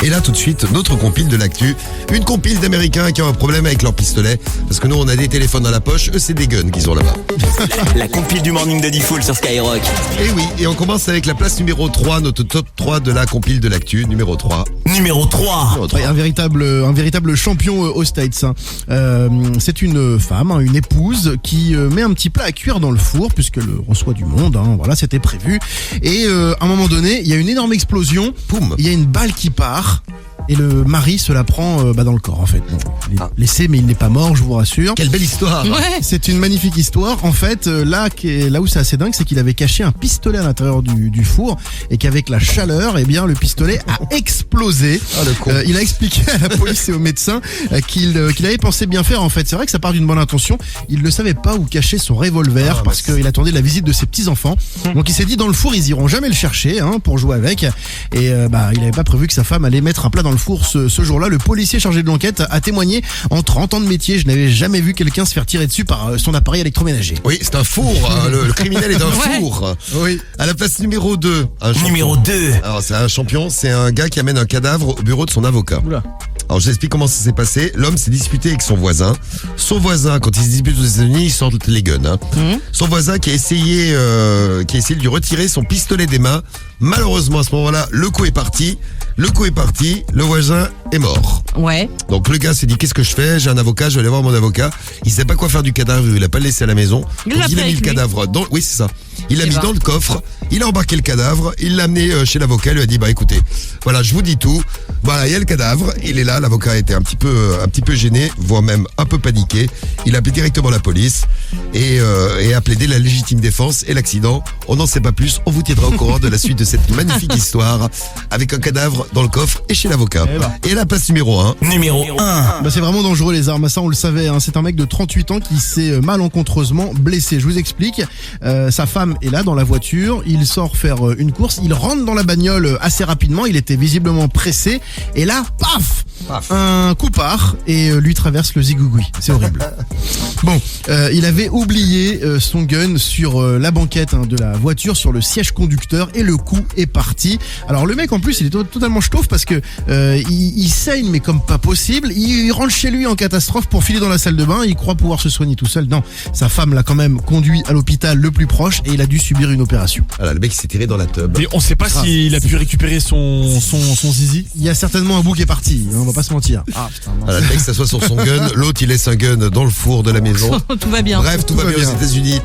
Et là, tout de suite, notre compile de l'actu. Une compile d'Américains qui ont un problème avec leur pistolet. Parce que nous, on a des téléphones dans la poche. Eux, c'est des guns qu'ils ont là-bas. La compile du Morning de Diffoul sur Skyrock. Et oui, et on commence avec la place numéro 3, notre top 3 de la compile de l'actu. Numéro 3. Numéro 3. Ouais, un véritable champion aux States. C'est une femme, une épouse, qui met un petit plat à cuire dans le four, puisqu'elle reçoit du monde. Voilà, c'était prévu. Et à un moment donné, il y a une énorme explosion. Poum. Il y a une balle qui part. Et le mari se la prend dans le corps, en fait. Bon, il est blessé, mais il n'est pas mort, je vous rassure. Quelle belle histoire. Ouais. C'est une magnifique histoire. En fait, là où c'est assez dingue, c'est qu'il avait caché un pistolet à l'intérieur du four et qu'avec la chaleur, eh bien, le pistolet a explosé. Ah, le con. Il a expliqué à la police et aux médecins qu'il avait pensé bien faire. En fait, c'est vrai que ça part d'une bonne intention. Il ne savait pas où cacher son revolver parce qu'il attendait la visite de ses petits-enfants. Donc, il s'est dit, dans le four, ils iront jamais le chercher pour jouer avec. Et il n'avait pas prévu que sa femme allait mettre un plat dans le four ce jour-là. Le policier chargé de l'enquête a témoigné: en 30 ans de métier, je n'avais jamais vu quelqu'un se faire tirer dessus par son appareil électroménager. Oui, c'est un four. Le criminel est un four. Oui. À la place numéro 2. Numéro 2. Alors, c'est un champion. C'est un gars qui amène un cadavre au bureau de son avocat. Oula. Alors, je t'explique comment ça s'est passé. L'homme s'est disputé avec son voisin. Son voisin, quand il se dispute aux États-Unis, il sort les guns. Son voisin qui a essayé de lui retirer son pistolet des mains. Malheureusement, à ce moment-là, le coup est parti. Le voisin est mort. Ouais. Donc le gars s'est dit, qu'est-ce que je fais? J'ai un avocat, je vais aller voir mon avocat. Il sait pas quoi faire du cadavre, il a pas le laissé à la maison. Donc il a mis le cadavre dans... Oui, c'est ça. Il l'a mis dans le coffre, il a embarqué le cadavre, il l'a amené chez l'avocat, il lui a dit, écoutez, voilà, je vous dis tout. Voilà, il y a le cadavre, il est là, l'avocat était un petit peu gêné, voire même un peu paniqué. Il a appelé directement la police et a plaidé la légitime défense et l'accident. On n'en sait pas plus, on vous tiendra au courant de la suite de cette magnifique histoire avec un cadavre dans le coffre et chez l'avocat. Et la place numéro 1. Numéro 1. C'est vraiment dangereux les armes, ça on le savait. C'est un mec de 38 ans qui s'est malencontreusement blessé. Je vous explique. Sa femme est là dans la voiture, il sort faire une course, il rentre dans la bagnole assez rapidement, il était visiblement pressé. Et là, paf, un coup part et lui traverse le zigougoui. C'est horrible. Bon, il avait oublié son gun sur la banquette de la voiture, sur le siège conducteur, et le coup est parti. Alors le mec en plus il est totalement ch'tauve parce que il saigne mais comme pas possible. Il rentre chez lui en catastrophe pour filer dans la salle de bain. Il croit pouvoir se soigner tout seul. Non, sa femme l'a quand même conduit à l'hôpital le plus proche et il a dû subir une opération. Voilà, le mec s'est tiré dans la tub. Mais on sait pas s'il a pu récupérer son zizi. Il y a certainement un bout qui est parti, on va pas se mentir. Voilà, le mec s'assoit sur son gun, l'autre il laisse un gun dans le four de la maison. Tout va bien. Bref, tout va bien aux États-Unis.